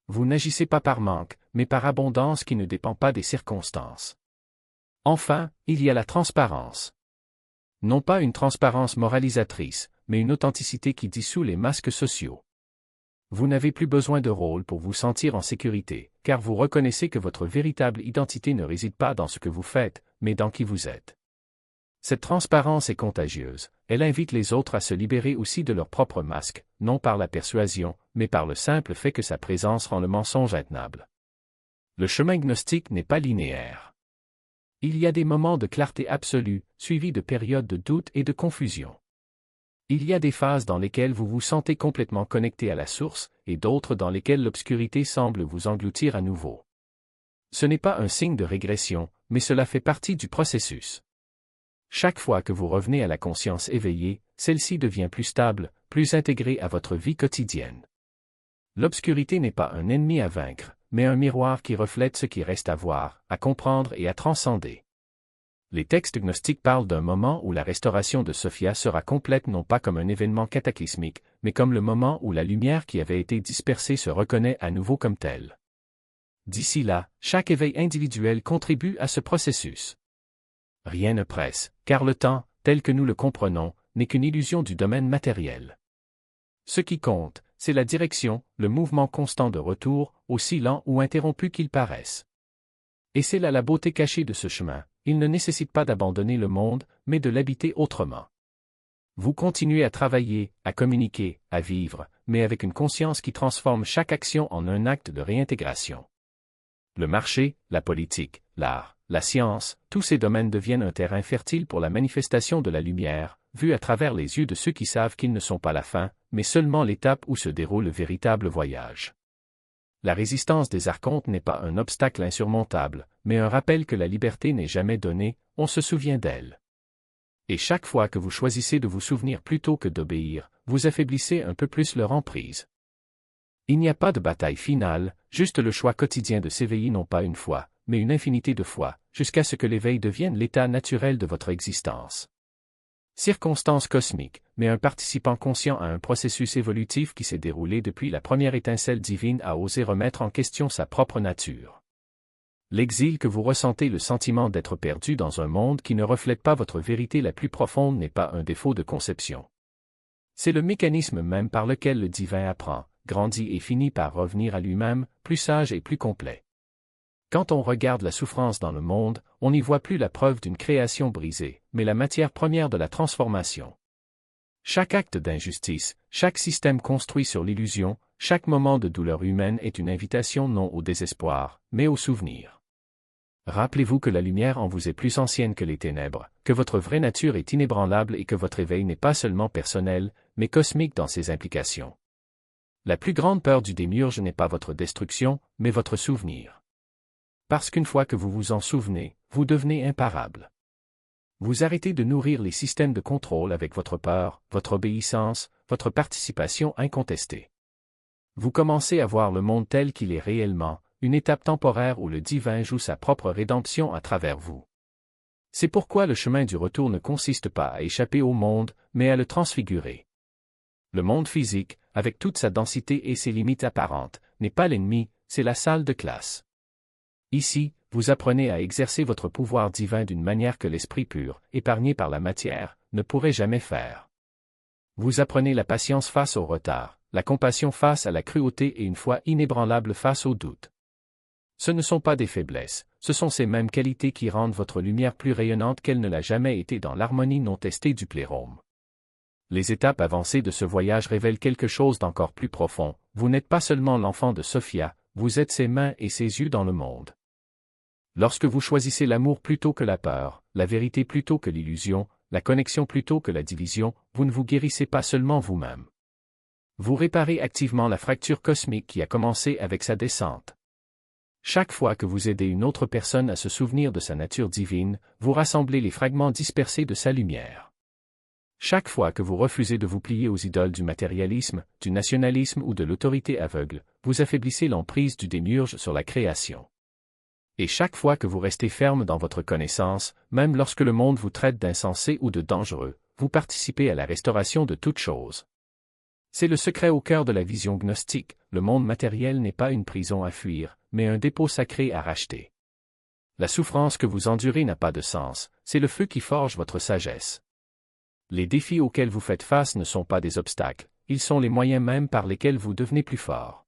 Vous n'agissez pas par manque, mais par abondance qui ne dépend pas des circonstances. Enfin, il y a la transparence. Non pas une transparence moralisatrice, mais une authenticité qui dissout les masques sociaux. Vous n'avez plus besoin de rôle pour vous sentir en sécurité, car vous reconnaissez que votre véritable identité ne réside pas dans ce que vous faites, mais dans qui vous êtes. Cette transparence est contagieuse, elle invite les autres à se libérer aussi de leur propre masque, non par la persuasion, mais par le simple fait que sa présence rend le mensonge intenable. Le chemin gnostique n'est pas linéaire. Il y a des moments de clarté absolue, suivis de périodes de doute et de confusion. Il y a des phases dans lesquelles vous vous sentez complètement connecté à la source, et d'autres dans lesquelles l'obscurité semble vous engloutir à nouveau. Ce n'est pas un signe de régression, mais cela fait partie du processus. Chaque fois que vous revenez à la conscience éveillée, celle-ci devient plus stable, plus intégrée à votre vie quotidienne. L'obscurité n'est pas un ennemi à vaincre, mais un miroir qui reflète ce qui reste à voir, à comprendre et à transcender. Les textes gnostiques parlent d'un moment où la restauration de Sophia sera complète non pas comme un événement cataclysmique, mais comme le moment où la lumière qui avait été dispersée se reconnaît à nouveau comme telle. D'ici là, chaque éveil individuel contribue à ce processus. Rien ne presse, car le temps, tel que nous le comprenons, n'est qu'une illusion du domaine matériel. Ce qui compte, c'est la direction, le mouvement constant de retour, aussi lent ou interrompu qu'il paraisse. Et c'est là la beauté cachée de ce chemin, il ne nécessite pas d'abandonner le monde, mais de l'habiter autrement. Vous continuez à travailler, à communiquer, à vivre, mais avec une conscience qui transforme chaque action en un acte de réintégration. Le marché, la politique, l'art, la science, tous ces domaines deviennent un terrain fertile pour la manifestation de la lumière, vue à travers les yeux de ceux qui savent qu'ils ne sont pas la fin, mais seulement l'étape où se déroule le véritable voyage. La résistance des archontes n'est pas un obstacle insurmontable, mais un rappel que la liberté n'est jamais donnée, on se souvient d'elle. Et chaque fois que vous choisissez de vous souvenir plutôt que d'obéir, vous affaiblissez un peu plus leur emprise. Il n'y a pas de bataille finale, juste le choix quotidien de s'éveiller non pas une fois, mais une infinité de fois, jusqu'à ce que l'éveil devienne l'état naturel de votre existence. Circonstance cosmique, mais un participant conscient à un processus évolutif qui s'est déroulé depuis la première étincelle divine a osé remettre en question sa propre nature. L'exil que vous ressentez, le sentiment d'être perdu dans un monde qui ne reflète pas votre vérité la plus profonde n'est pas un défaut de conception. C'est le mécanisme même par lequel le divin apprend, grandit et finit par revenir à lui-même, plus sage et plus complet. Quand on regarde la souffrance dans le monde, on n'y voit plus la preuve d'une création brisée, mais la matière première de la transformation. Chaque acte d'injustice, chaque système construit sur l'illusion, chaque moment de douleur humaine est une invitation non au désespoir, mais au souvenir. Rappelez-vous que la lumière en vous est plus ancienne que les ténèbres, que votre vraie nature est inébranlable et que votre éveil n'est pas seulement personnel, mais cosmique dans ses implications. La plus grande peur du démiurge n'est pas votre destruction, mais votre souvenir. Parce qu'une fois que vous vous en souvenez, vous devenez imparable. Vous arrêtez de nourrir les systèmes de contrôle avec votre peur, votre obéissance, votre participation incontestée. Vous commencez à voir le monde tel qu'il est réellement, une étape temporaire où le divin joue sa propre rédemption à travers vous. C'est pourquoi le chemin du retour ne consiste pas à échapper au monde, mais à le transfigurer. Le monde physique, avec toute sa densité et ses limites apparentes, n'est pas l'ennemi, c'est la salle de classe. Ici, vous apprenez à exercer votre pouvoir divin d'une manière que l'esprit pur, épargné par la matière, ne pourrait jamais faire. Vous apprenez la patience face au retard, la compassion face à la cruauté et une foi inébranlable face au doute. Ce ne sont pas des faiblesses, ce sont ces mêmes qualités qui rendent votre lumière plus rayonnante qu'elle ne l'a jamais été dans l'harmonie non testée du plérôme. Les étapes avancées de ce voyage révèlent quelque chose d'encore plus profond. Vous n'êtes pas seulement l'enfant de Sophia, vous êtes ses mains et ses yeux dans le monde. Lorsque vous choisissez l'amour plutôt que la peur, la vérité plutôt que l'illusion, la connexion plutôt que la division, vous ne vous guérissez pas seulement vous-même. Vous réparez activement la fracture cosmique qui a commencé avec sa descente. Chaque fois que vous aidez une autre personne à se souvenir de sa nature divine, vous rassemblez les fragments dispersés de sa lumière. Chaque fois que vous refusez de vous plier aux idoles du matérialisme, du nationalisme ou de l'autorité aveugle, vous affaiblissez l'emprise du démiurge sur la création. Et chaque fois que vous restez ferme dans votre connaissance, même lorsque le monde vous traite d'insensé ou de dangereux, vous participez à la restauration de toutes choses. C'est le secret au cœur de la vision gnostique, le monde matériel n'est pas une prison à fuir, mais un dépôt sacré à racheter. La souffrance que vous endurez n'a pas de sens, c'est le feu qui forge votre sagesse. Les défis auxquels vous faites face ne sont pas des obstacles, ils sont les moyens mêmes par lesquels vous devenez plus fort.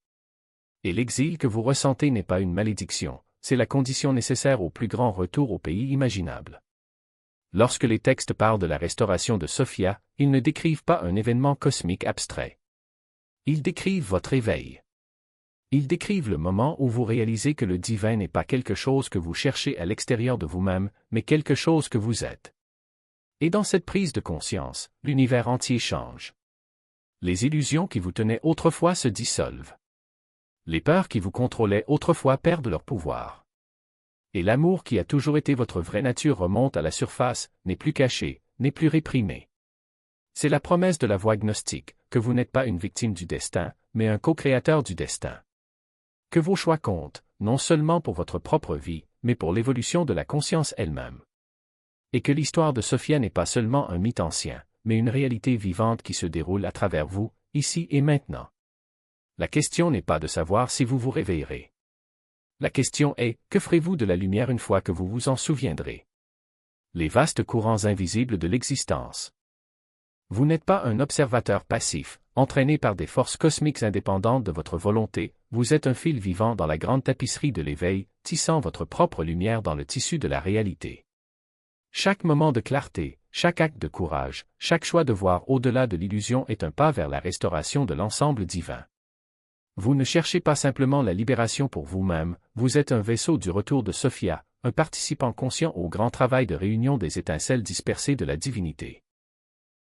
Et l'exil que vous ressentez n'est pas une malédiction. C'est la condition nécessaire au plus grand retour au pays imaginable. Lorsque les textes parlent de la restauration de Sophia, ils ne décrivent pas un événement cosmique abstrait. Ils décrivent votre éveil. Ils décrivent le moment où vous réalisez que le divin n'est pas quelque chose que vous cherchez à l'extérieur de vous-même, mais quelque chose que vous êtes. Et dans cette prise de conscience, l'univers entier change. Les illusions qui vous tenaient autrefois se dissolvent. Les peurs qui vous contrôlaient autrefois perdent leur pouvoir. Et l'amour qui a toujours été votre vraie nature remonte à la surface, n'est plus caché, n'est plus réprimé. C'est la promesse de la voie gnostique, que vous n'êtes pas une victime du destin, mais un co-créateur du destin. Que vos choix comptent, non seulement pour votre propre vie, mais pour l'évolution de la conscience elle-même. Et que l'histoire de Sophia n'est pas seulement un mythe ancien, mais une réalité vivante qui se déroule à travers vous, ici et maintenant. La question n'est pas de savoir si vous vous réveillerez. La question est, que ferez-vous de la lumière une fois que vous vous en souviendrez? Les vastes courants invisibles de l'existence. Vous n'êtes pas un observateur passif, entraîné par des forces cosmiques indépendantes de votre volonté, vous êtes un fil vivant dans la grande tapisserie de l'éveil, tissant votre propre lumière dans le tissu de la réalité. Chaque moment de clarté, chaque acte de courage, chaque choix de voir au-delà de l'illusion est un pas vers la restauration de l'ensemble divin. Vous ne cherchez pas simplement la libération pour vous-même, vous êtes un vaisseau du retour de Sophia, un participant conscient au grand travail de réunion des étincelles dispersées de la divinité.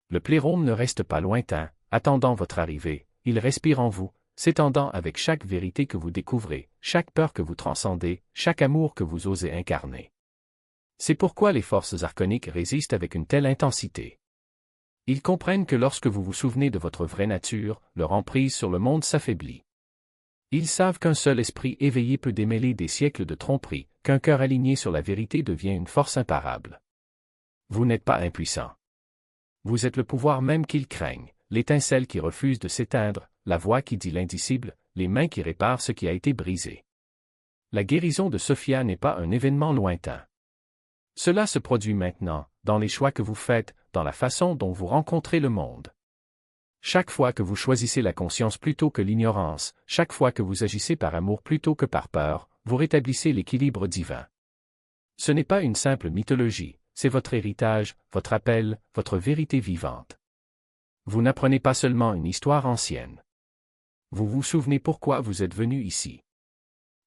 Le plérôme ne reste pas lointain, attendant votre arrivée, il respire en vous, s'étendant avec chaque vérité que vous découvrez, chaque peur que vous transcendez, chaque amour que vous osez incarner. C'est pourquoi les forces archoniques résistent avec une telle intensité. Ils comprennent que lorsque vous vous souvenez de votre vraie nature, leur emprise sur le monde s'affaiblit. Ils savent qu'un seul esprit éveillé peut démêler des siècles de tromperie, qu'un cœur aligné sur la vérité devient une force imparable. Vous n'êtes pas impuissant. Vous êtes le pouvoir même qu'ils craignent, l'étincelle qui refuse de s'éteindre, la voix qui dit l'indicible, les mains qui réparent ce qui a été brisé. La guérison de Sophia n'est pas un événement lointain. Cela se produit maintenant, dans les choix que vous faites, dans la façon dont vous rencontrez le monde. Chaque fois que vous choisissez la conscience plutôt que l'ignorance, chaque fois que vous agissez par amour plutôt que par peur, vous rétablissez l'équilibre divin. Ce n'est pas une simple mythologie, c'est votre héritage, votre appel, votre vérité vivante. Vous n'apprenez pas seulement une histoire ancienne. Vous vous souvenez pourquoi vous êtes venu ici.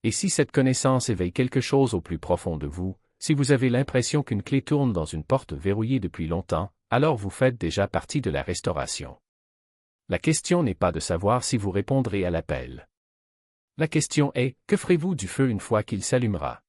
Et si cette connaissance éveille quelque chose au plus profond de vous, si vous avez l'impression qu'une clé tourne dans une porte verrouillée depuis longtemps, alors vous faites déjà partie de la restauration. La question n'est pas de savoir si vous répondrez à l'appel. La question est, que ferez-vous du feu une fois qu'il s'allumera?